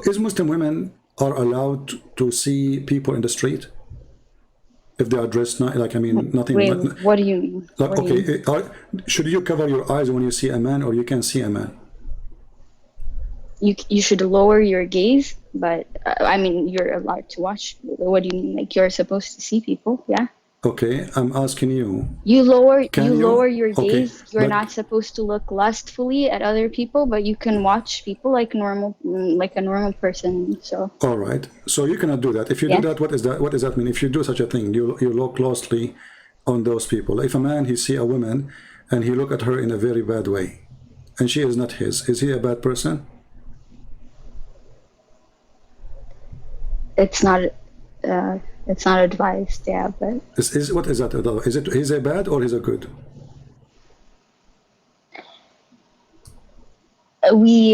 Is Muslim women are allowed to see people in the street if they are dressed not like, I mean, nothing. Wait, what do you mean? Like, What do you mean? okay, should you cover your eyes when you see a man, or you can see a man? You should lower your gaze, but I mean, you're allowed to watch. What do you mean? Like, you're supposed to see people, yeah? Okay, I'm asking you. You lower your Okay, gaze. You're but not supposed to look lustfully at other people, but you can watch people like normal, like a normal person. So all right, so you cannot do that. If you do yeah, that, what is that? What does that mean? If you do such a thing, you look closely on those people. If a man he see a woman and he look at her in a very bad way, and she is not his, is he a bad person? it's not it's not advised. Yeah, but Is what is that? Is it he's a bad or he's a good? we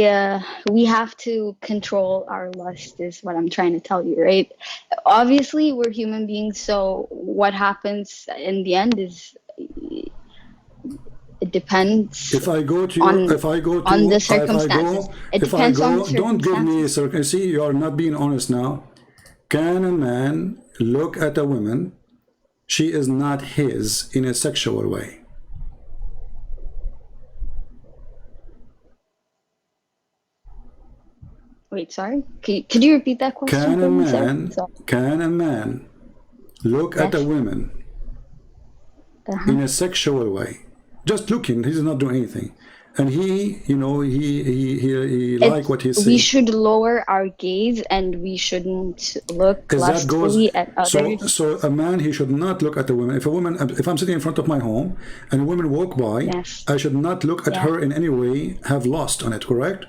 have to control our lust, is what I'm trying to tell you, right? Obviously, we're human beings, so what happens in the end is it depends If I go to on if I go on to the circumstances. It if I depends on go, the don't give me circumstances. see, you are not being honest now. Can a man look at a woman? She is not his in a sexual way. Wait, sorry. Could you repeat that question for me, sir? Can a man look at a Yes. woman Uh-huh. in a sexual way? Just looking, he's not doing anything. And he, you know, he like what he We sees. should lower our gaze, and we shouldn't look Because that goes, lustfully at others. so a man, he should not look at a woman. If a woman, if I'm sitting in front of my home and a woman walk by, Yes. I should not look at Yeah. her in any way, have lust on it, correct?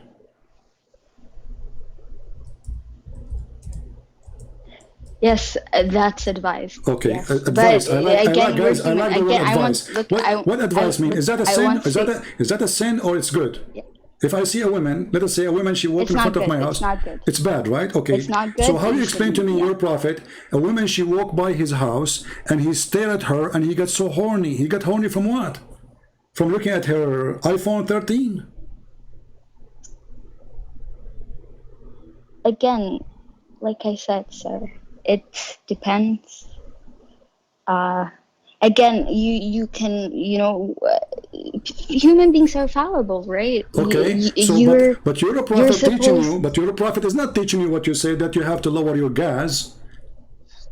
Yes, that's advised. Okay, Yes. advice. But I like again, guys. I like the word again, I want advice. look. What advice mean? Is that a I sin? want Is that to. is that a sin or it's good? Yeah. If I see a woman, let us say a woman, she walked It's in not front of good. my It's house. not good. It's bad, right? Okay. It's not good. So how do you You explain to me shouldn't- your prophet? A woman, she walked by his house and he stared at her and he got so horny. He got horny from what? From looking at her iPhone 13. Again, like I said, sir, it depends. Again, you can, human beings are fallible, right? Okay. So, You're but you're a you're prophet teaching you. supposed. But your prophet is not teaching you what you say that you have to lower your gas.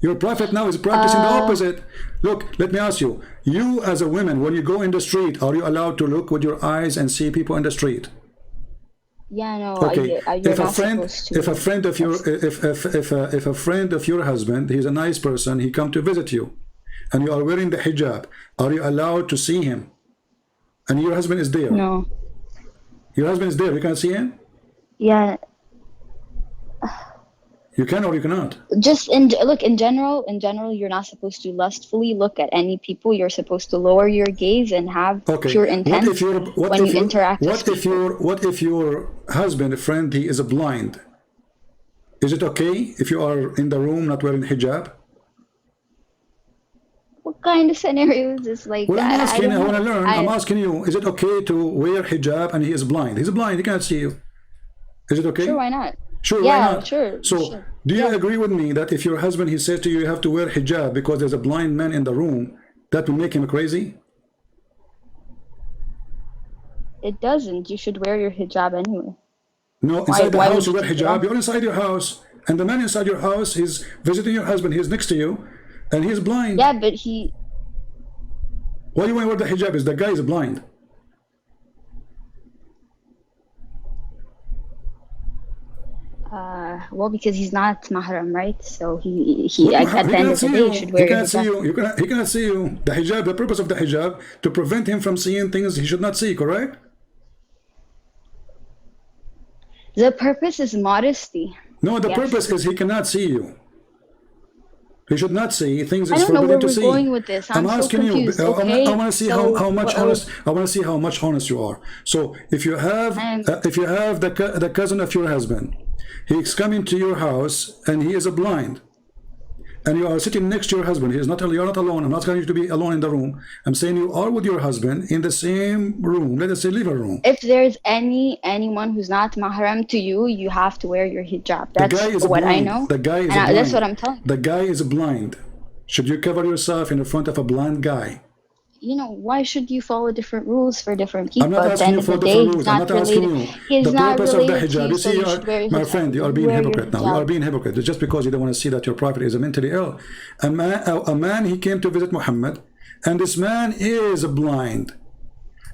Your prophet now is practicing the opposite. Look, let me ask you. You as a woman, when you go in the street, are you allowed to look with your eyes and see people in the street? Yeah, no, Okay. you're not supposed to. If a friend of your, if a friend of your husband, he's a nice person, he come to visit you, and you are wearing the hijab, are you allowed to see him? And your husband is there. No. Your husband is there. You can see him. Yeah. You can or you cannot. Just in general, you're not supposed to lustfully look at any people. You're supposed to lower your gaze and have Okay. pure intent when you interact with people. What if your husband, friend, he is blind? Is it okay if you are in the room not wearing hijab? What kind of scenario is this? Like, Well, I'm asking. I want to learn. I'm I, asking you. Is it okay to wear hijab and he is blind? He's blind. He can't see you. Is it okay? Sure, why not? Sure, Yeah, why not? sure. So, sure. do you Yeah. agree with me that if your husband he said to you, you have to wear hijab because there's a blind man in the room, that will make him crazy? It doesn't. You should wear your hijab anyway. No, inside the why house you would wear you take it hijab. off? You're inside your house, and the man inside your house is visiting your husband. He's next to you, and he's blind. Yeah, but he. Why you want to wear the hijab? Is the guy is blind? Well, because he's not mahram, right? So he Well, at the end of the day, you should wear He your can't see hijab. you. He cannot see you. The hijab. The purpose of the hijab to prevent him from seeing things he should not see. Correct? The purpose is modesty. No, the Yes. purpose is he cannot see you. He should not see things I is don't know forbidden where to we're see. going with this. I'm so asking confused, you. okay? I want to see So, how much well, honest. I want to see how much honest you are. So if you have the cousin of your husband, he's coming to your house and he is blind, and you are sitting next to your husband, you're not alone. I'm not going to be alone in the room. I'm saying you are with your husband in the same room. Let us say living room. If there's anyone who's not mahram to you, you have to wear your hijab. That's what I know. The guy is and blind. That's what I'm telling you. The guy is blind. Should you cover yourself in front of a blind guy? You know, why should you follow different rules for different people? I'm not asking you for different rules. I'm not asking you. The purpose of the hijab. You see, my friend, you are being hypocrite now. You are being hypocrite. It's just because you don't want to see that your prophet is mentally ill. A man, he came to visit Muhammad, and this man is blind.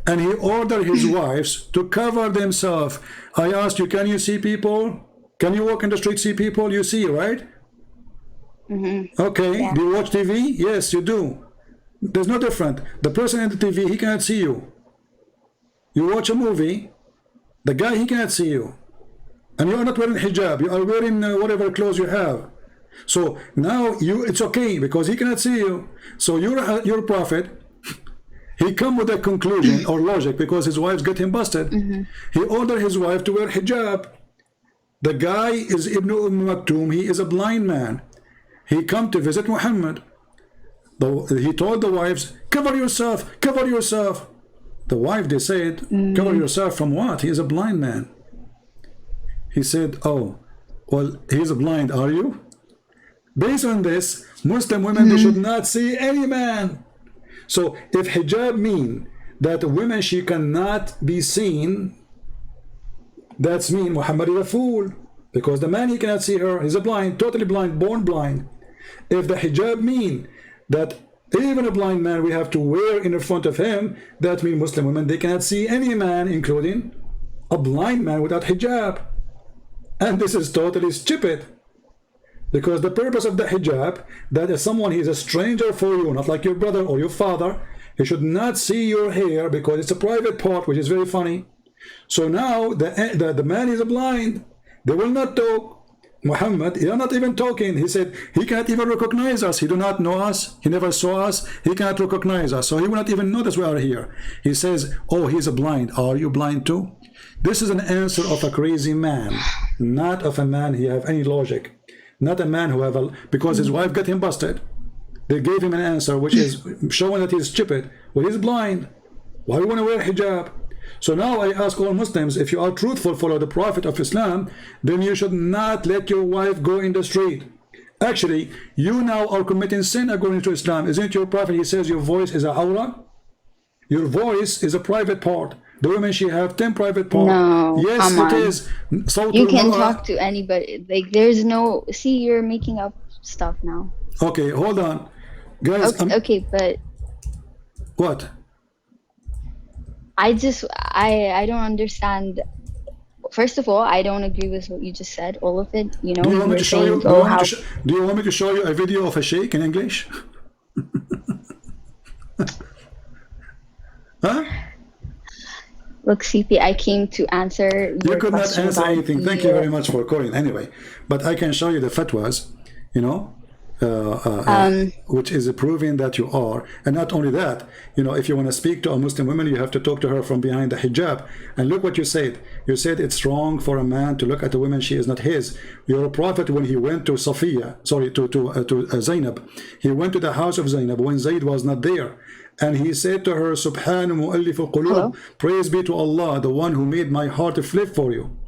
And he ordered his wives to cover themselves. I asked you, can you see people? Can you walk in the street, see people? You see, right? Okay. Yeah. Do you watch TV? Yes, you do. There's no different. The person in the TV, he cannot see you. You watch a movie, the guy, he cannot see you. And you are not wearing hijab. You are wearing whatever clothes you have. So now it's okay because he cannot see you. So your prophet, he come with a conclusion or logic because his wives get him busted. He ordered his wife to wear hijab. The guy is Ibn Maktoum. He is a blind man. He come to visit Muhammad. He told the wives, cover yourself, cover yourself. The wife, they said, cover yourself from what? He is a blind man. He said, oh, well, he's blind, are you? Based on this, Muslim women, they should not see any man. So if hijab mean that a woman, she cannot be seen, that's mean Muhammad is a fool. Because the man, he cannot see her. He's a blind, totally blind, born blind. If the hijab mean that even a blind man we have to wear in front of him, that means Muslim women, they cannot see any man, including a blind man without hijab. And this is totally stupid. Because the purpose of the hijab, that if someone is a stranger for you, not like your brother or your father, he should not see your hair because it's a private part, which is very funny. So now the man is blind. They will not talk. Muhammad, he are not even talking. He said he cannot even recognize us. He do not know us. He never saw us. He cannot recognize us. So he will not even notice we are here. He says, oh, he's a blind. Are you blind too? This is an answer of a crazy man, not of a man who have any logic. Not a man who have a, because his wife got him busted. They gave him an answer which is showing that he's stupid. Well, he's blind. Why do you want to wear hijab? So now I ask all Muslims, if you are truthful, follow the Prophet of Islam, then you should not let your wife go in the street. Actually, you now are committing sin according to Islam. Isn't your Prophet, he says your voice is a awra? Your voice is a private part. The women, she have 10 private parts. No, yes, it is. You can talk to anybody. Like, there's no, see, you're making up stuff now. Okay, hold on. Guys. Okay, but... What? I don't understand. First of all, I don't agree with what you just said, all of it. You know, do you want me to show you? Do you want me to show you a video of a sheikh in English? Huh? Look, CP, I came to answer your You could not answer anything. Thank you very much for calling. Anyway, but I can show you the fatwas, you know. Which is proving that you are. And not only that, you know, if you want to speak to a Muslim woman, you have to talk to her from behind the hijab. And look what you said. You said it's wrong for a man to look at a woman, she is not his. Your prophet, when he went to SOFYA, sorry, to Zainab, he went to the house of Zainab when Zayd was not there, and he said to her, Subhanu mu'allif al-qulub, praise be to Allah, the one who made my heart flip for you.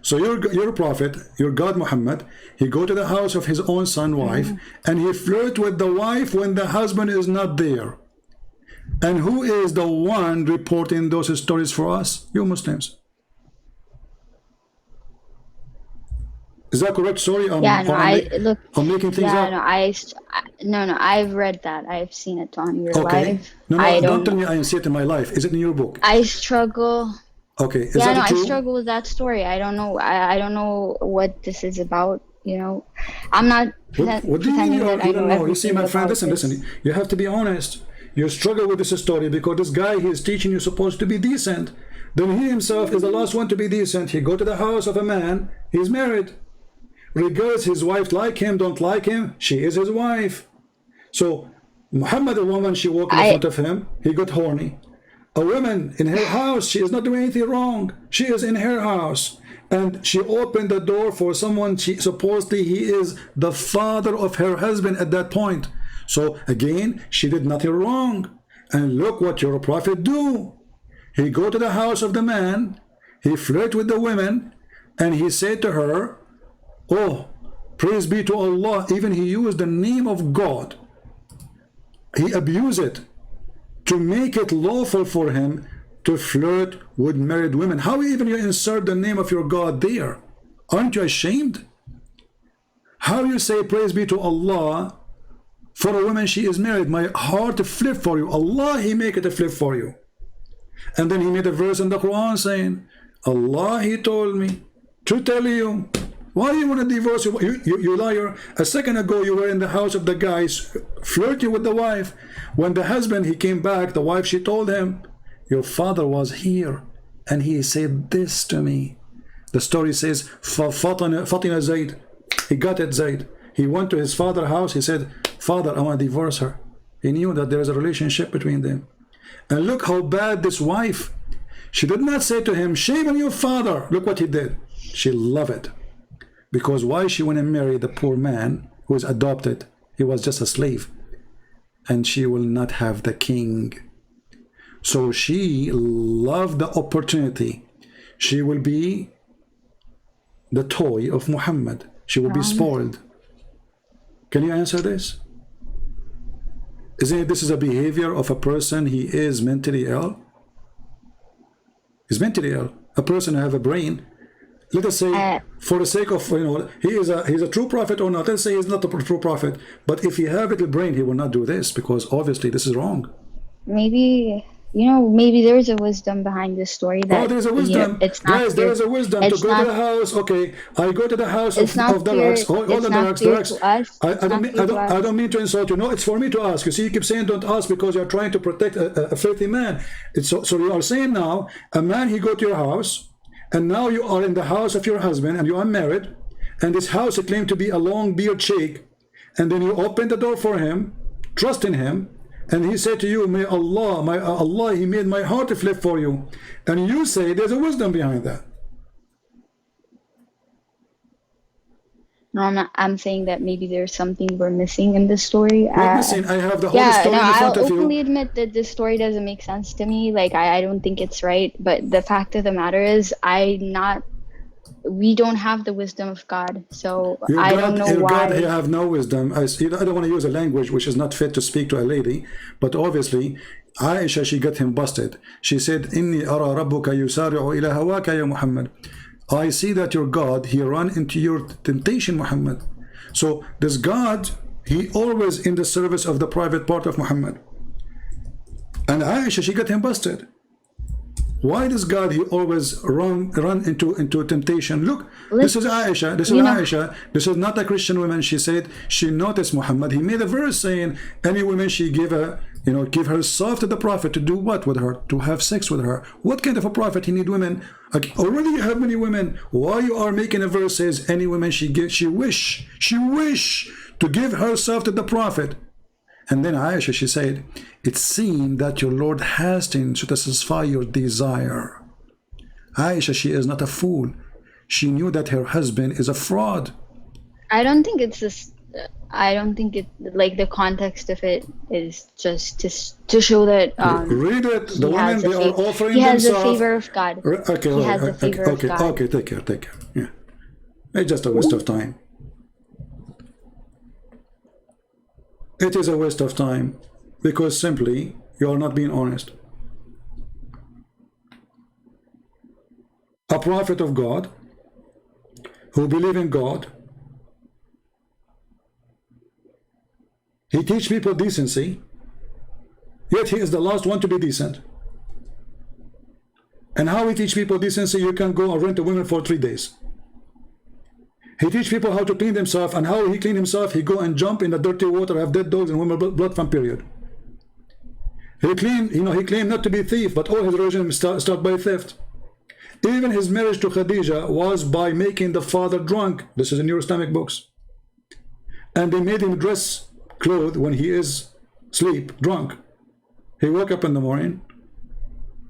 So your prophet, your God Muhammad, he go to the house of his own son wife, and he flirt with the wife when the husband is not there. And who is the one reporting those stories for us? You Muslims. Is that correct? Sorry, I'm making things up. No, I've read that. I've seen it on your live. No, don't tell me I see it in my life. Is it in your book? I struggle. Okay. I struggle with that story. I don't know. I don't know what this is about. You know, I'm not. What do you mean you don't know? You see, my friend, listen. You have to be honest. You struggle with this story because this guy, he is teaching you supposed to be decent. Then he himself is the last one to be decent. He go to the house of a man. He's married. Regardless his wife like him, don't like him, she is his wife. So Muhammad, a woman, she walked in front of him. He got horny. A woman in her house, she is not doing anything wrong. She is in her house. and she opened the door for someone. She supposedly he is the father of her husband at that point. So again, she did nothing wrong. And look what your prophet do. He go to the house of the man, he flirt with the women, and he said to her, oh, praise be to Allah. Even he used the name of God. He abused it to make it lawful for him to flirt with married women. How even you insert the name of your God there? Aren't you ashamed? How you say praise be to Allah for a woman she is married? My heart flip for you. Allah, he make it a flip for you. And then he made a verse in the Quran saying, Allah, he told me to tell you. Why you want to divorce? You liar. A second ago you were in the house of the guys flirting with the wife. When the husband, he came back, the wife, she told him, your father was here and he said this to me. The story says, Fatina Zayd, he got it Zayd. He went to his father's house, he said, Father, I want to divorce her. He knew that there is a relationship between them. And look how bad this wife, she did not say to him, shame on your father. Look what he did. She loved it. Because why she went and married the poor man who is adopted? He was just a slave. And she will not have the king. So she loved the opportunity. She will be the toy of Muhammad. She will be spoiled. Can you answer this? Isn't it, this is a behavior of a person, he is mentally ill? He's mentally ill. A person who have a brain. Let us say, for the sake of, he's a true prophet or not. Let's say he's not a true prophet. But if he have a little brain, he will not do this, because obviously this is wrong. Maybe, maybe there's a wisdom behind this story. That there's a wisdom. It's not Guys, there is a wisdom to go to the house. Okay, I go to the house of the Rux. Hold on, the Rux. I don't mean to insult you. No, it's for me to ask. You see, you keep saying don't ask because you're trying to protect a filthy man. So you are saying now, a man, he go to your house, and now you are in the house of your husband, and you are married, and this house, it claimed to be a long beard sheikh, and then you open the door for him, trust in him, and he said to you, may Allah, he made my heart to flip for you. And you say there's a wisdom behind that. No, I'm saying that maybe there's something we're missing in the story. What missing? I have the whole story in front of you. I'll openly admit that this story doesn't make sense to me. Like, I don't think it's right. But the fact of the matter is, we don't have the wisdom of God. So I don't know why. God, you have no wisdom. I don't want to use a language which is not fit to speak to a lady. But obviously, Aisha, she got him busted. She said, Inni ara rabbuka yusari'u ila hawaka ya Muhammad. I see that your God, he run into your temptation, Muhammad. So this God, he always in the service of the private part of Muhammad. And Aisha, she got him busted. Why does God, he always run into temptation? Look, this is Aisha. This is Aisha. This is not a Christian woman. She said she noticed Muhammad. He made a verse saying any woman she give herself to the prophet to do what with her? To have sex with her. What kind of a prophet? He need women. Already you have many women. Why you are making a verse says any woman she wish to give herself to the prophet? And then Aisha, she said, it seemed that your Lord hastened to satisfy your desire. Aisha, she is not a fool. She knew that her husband is a fraud. I don't think it's this. I don't think it, like, the context of it is just to show that read it. The women, they are offering he has themselves. The favor of God. Okay, he has the favor of God. Okay, take care. Yeah, it's just a waste of time. It is a waste of time because simply you are not being honest. A prophet of God who believe in God, he teach people decency, yet he is the last one to be decent. And how he teach people decency? You can go and rent a woman for 3 days. He teach people how to clean themselves, and how he clean himself, he go and jump in the dirty water, have dead dogs and women blood from period. He claimed not to be thief, but all his religion start by theft. Even his marriage to Khadija was by making the father drunk. This is in your Islamic books. And they made him dress clothes when he is sleep, drunk. He woke up in the morning.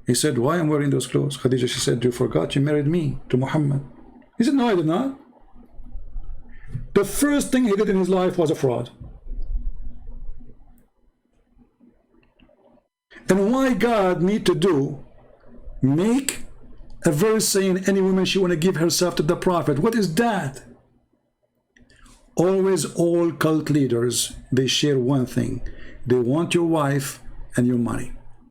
He said, why am I wearing those clothes? Khadija, she said, you forgot you married me to Muhammad. He said, no, I did not. The first thing he did in his life was a fraud. And why God need to make a verse saying any woman she want to give herself to the prophet? What is that? Always all cult leaders, they share one thing. They want your wife and your money.